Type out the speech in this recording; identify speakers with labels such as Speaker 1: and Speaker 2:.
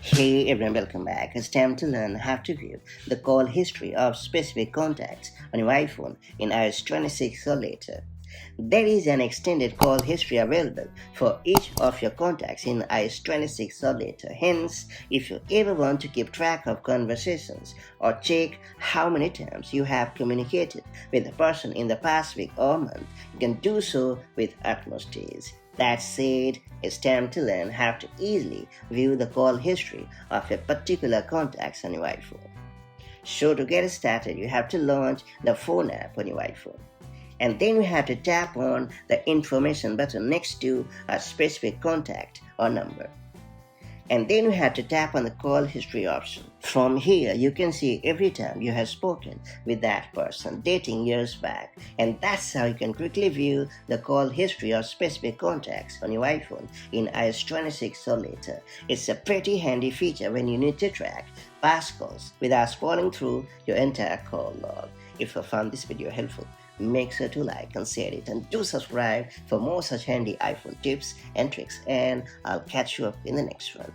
Speaker 1: Hey everyone, welcome back. It's time to learn how to view the call history of specific contacts on your iPhone in iOS 26 or later. There is an extended call history available for each of your contacts in iOS 26 or later. Hence, if you ever want to keep track of conversations or check how many times you have communicated with a person in the past week or month, you can do so with utmost ease. That said, it's time to learn how to easily view the call history of a particular contacts on your iPhone. So to get started, you have to launch the phone app on your iPhone. And then you have to tap on the information button next to a specific contact or number. And then you have to tap on the call history option. From here, you can see every time you have spoken with that person dating years back. And that's how you can quickly view the call history of specific contacts on your iPhone in iOS 26 or later. It's a pretty handy feature when you need to track past calls without scrolling through your entire call log. If you found this video helpful, make sure to like and share it, and do subscribe for more such handy iPhone tips and tricks, and I'll catch you up in the next one.